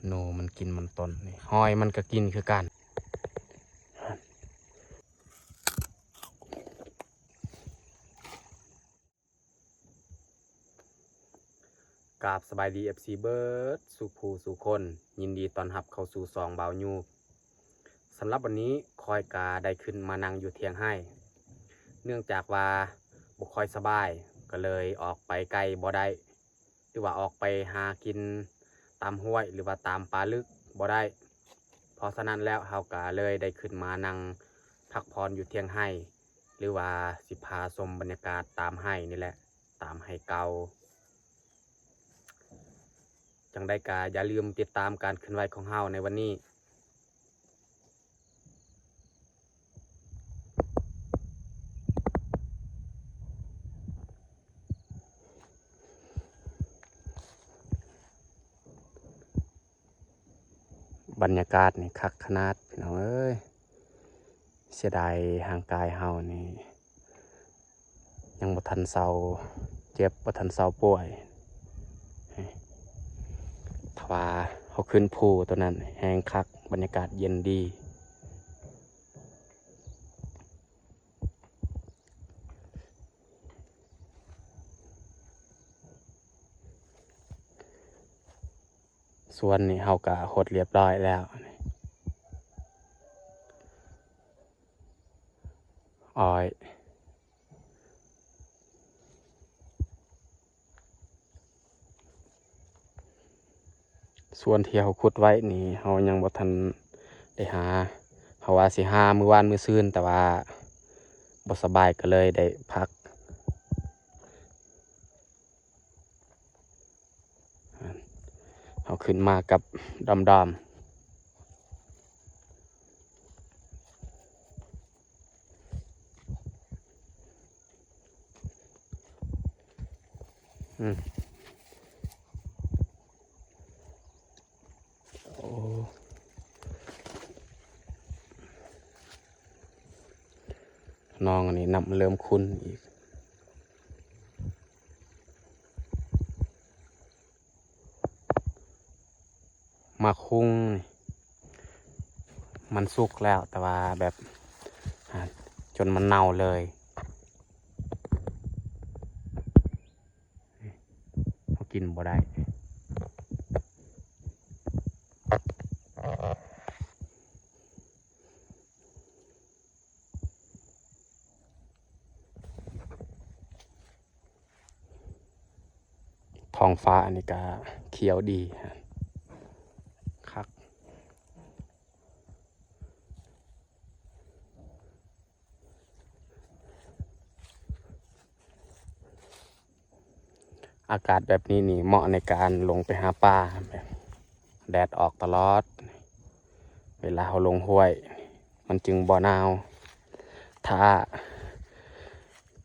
หนูมันกินมันต้นนี่หอยมันก็กินคือกันกราบสบายดี FC เบิร์ดสู่ผู้สู่คนยินดีต้อนรับเข้าสู่ซองบ่าวยูสำหรับวันนี้คอยกาได้ขึ้นมานั่งอยู่เทียงให้เนื่องจากว่าบุคอยสบายก็เลยออกไปไกลบ่ได้หรือว่าออกไปหากินตามห้วยหรือว่าตามป่าลึกบ่ได้เพราะฉะนั้นแล้วเฮาก็เลยได้ขึ้นมานั่งพักผ่อนอยู่เทียงให้หรือว่าสิพาชมบรรยากาศตามให้นี่แหละตามให้เก่าจังได้กาอย่าลืมติดตามการเคลื่อนไหวของเฮาในวันนี้บรรยากาศนี่คักขนาดพี่น้องเอ้ยเสียดายห่างกายเฮานี่ยังบ่ทันเศร้าเจ็บบ่ทันเศร้าป่วยถ้าว่าเฮาขึ้นภูตัวนั้นแห้งคักบรรยากาศเย็นดีส่วนนี่เฮาก็หดเรียบร้อยแล้วอ้อยส่วนที่เฮาขุดไว้นี่เฮายังบ่ทันได้หาเพราะว่าสิหามื้อวานมื้อซืนแต่ว่าบ่สบายก็เลยได้พักเฮาขึ้นมากับดอมโอ้น้องอันนี้น้ำเริ่มขุ่นอีกมาคุ้งมันสุกแล้วแต่ว่าแบบจนมันเน่าเลยเขากินบ่ได้ท้องฟ้าอันนี้ก็เขียวดีครับอากาศแบบนี้นี่เหมาะในการลงไปหาปลาแบบแดดออกตลอดเวลาเราลงห้วยมันจึงบ่หนาวถ้า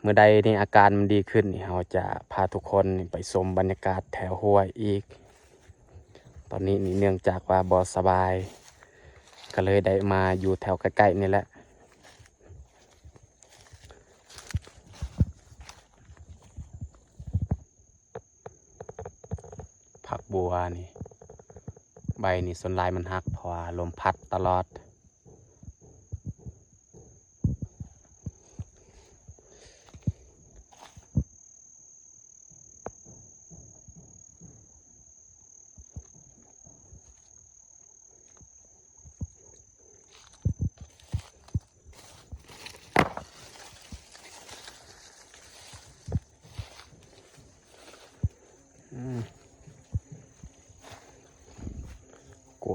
เมื่อใดนี่อาการมันดีขึ้นนี่เราจะพาทุกคนไปชมบรรยากาศแถวห้วยอีกตอนนี้นี่เนื่องจากว่าบ่สบายก็เลยได้มาอยู่แถวใกล้ๆนี่แหละผักบัวนี่ใบนี่ส่วนลายมันหักเพราะว่าลมพัดตลอดก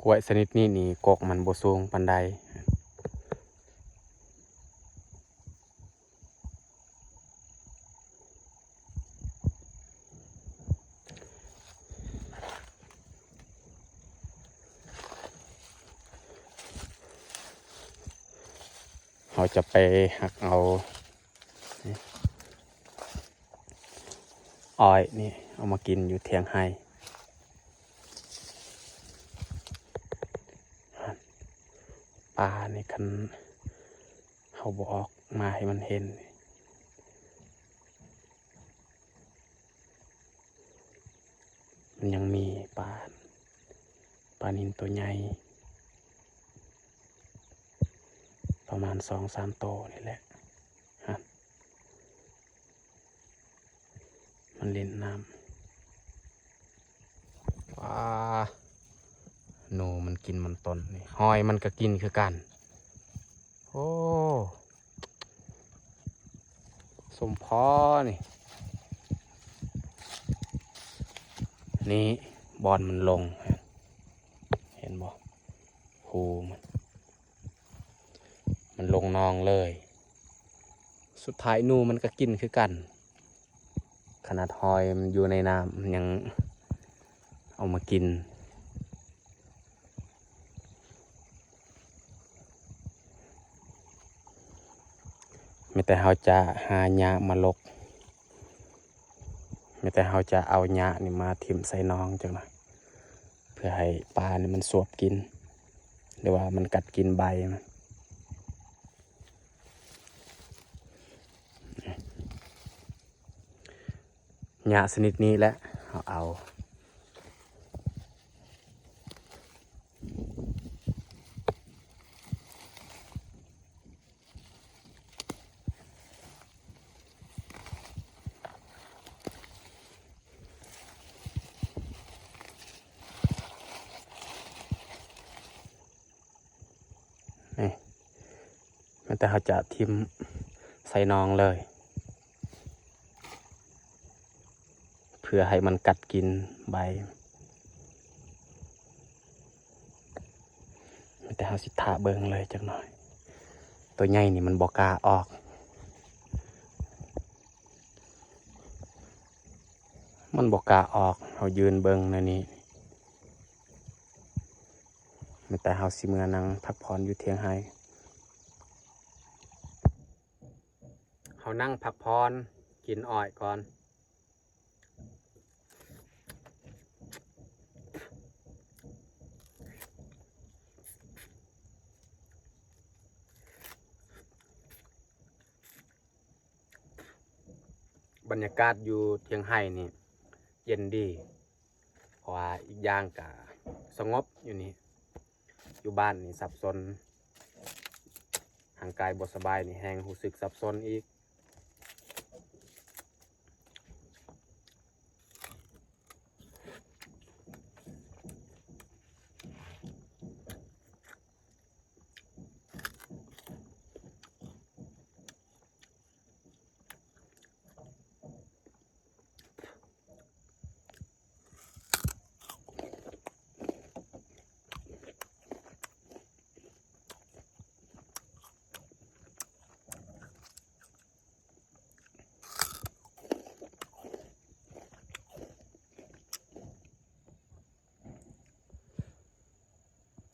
ล้วยชนิดนี้นี่กกมันบ่สูงปานใดเราจะไปหักเอาอ้อยนี่เอามากินอยู่เทียงไห้ ปลาในคันเขาบอกมาให้มันเห็นมันยังมีปลานิลตัวใหญ่ประมาณ2-3 โตนี่แหละฮะมันเล่นน้ำว้าหนูมันกินมันต้นนี่หอยมันก็กินคือกันโอ้สมพอนี่บอลมันลงเห็นบ่หูมันลงนองเลยสุดท้ายหนูมันก็กินคือกันขนาดหอยมันอยู่ในน้ำมันยังเอามากินไม่แต่เราจะหาหญ้ามาลกไม่แต่เราจะเอาหญ้านี่มาทิ่มใส่น้องจังหน่อยเพื่อให้ปลานี่มันสวบกินหรือว่ามันกัดกินใบมันหญ้าชนิดนี้แหละเอามันแต่เขาจะทิ่มใส่น้องเลยเพื่อให้มันกัดกินใบมันแต่เขาสิทาเบิงเลยจังหน่อยตัวใหญ่นี่มันบอกกล้าออกมันบอกกล้าออกเขายืนเบิงในนี้มันแต่เขาสิเมื่อนั่งพักผ่อนอยู่เทียงไฮเขานั่งพักผ่อนกินอ้อยก่อนบรรยากาศอยู่เทียงไฮ้นี่เย็นดีเพราะว่าอีกอย่างก็สงบอยู่นี่อยู่บ้านนี่สับสนห่างกายบ่สบายนี่แหงรู้สึกสับสนอีก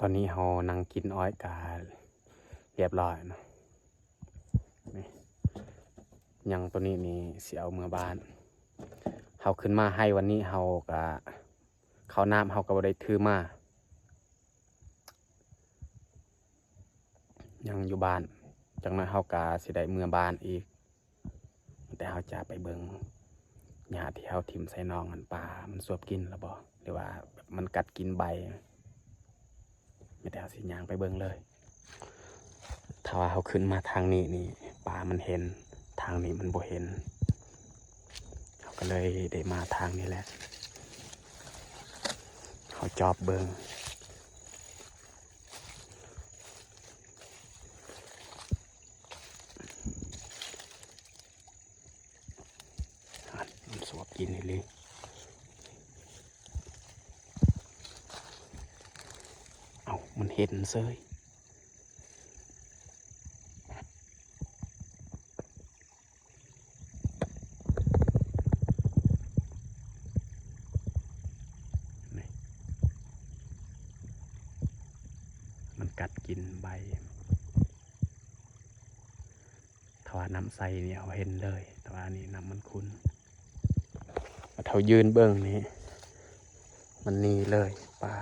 ตอนนี้เรานั่งกินอ้อยกาเรียบร้อยเนาะนี่ยังตัวนี้นี่เสียเอาเมื่อบ้านเขาขึ้นมาให้วันนี้เขาก็เขาน้ำเขาก็บ่ได้ถือมายังอยู่บ้านจังนั้นเขาก็สิได้เมื่อบ้านอีกแต่เขาจะไปเบิ่งหญ้าที่เขาทิ่มใส่นองมันปลามันสวบกินแล้วบ่หรือว่ามันกัดกินใบไม่ได้เอาสิยางไปเบิ่งเลยถ้าว่าเขาขึ้นมาทางนี้นี่ปลามันเห็นทางนี้มันบ่เห็นเขาก็เลยได้มาทางนี้แหละเขาจอบเบิ่งมันสวบกินนี่เลยเอามันเห็นเซยกัดกินใบถ้าว่าน้ำใสเนี่ยเขาเห็นเลยแต่ว่านี่น้ำมันคุ้นเขายืนเบื้องนี้มันนี่เลยปลา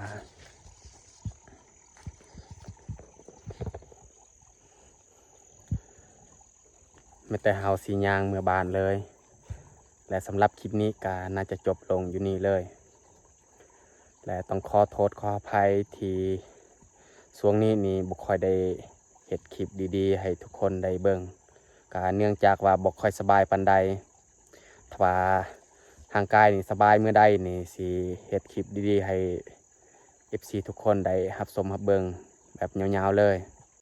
ไม่แต่เฮาสียางเมื่อบานเลยและสำหรับคลิปนี้ก็น่าจะจบลงอยู่นี่เลยและต้องขอโทษขออภัยที่ช่วงนี้บ่ค่อยได้เฮ็ดคลิปดีๆให้ทุกคนได้เบิ่งก็เนื่องจากว่าบ่ค่อยสบายปานใดถ้าว่าร่างกายสบายเมื่อใดสิเฮ็ดคลิปดีๆให้ FC ทุกคนได้รับชมรับเบิ่งแบบยาวๆเลย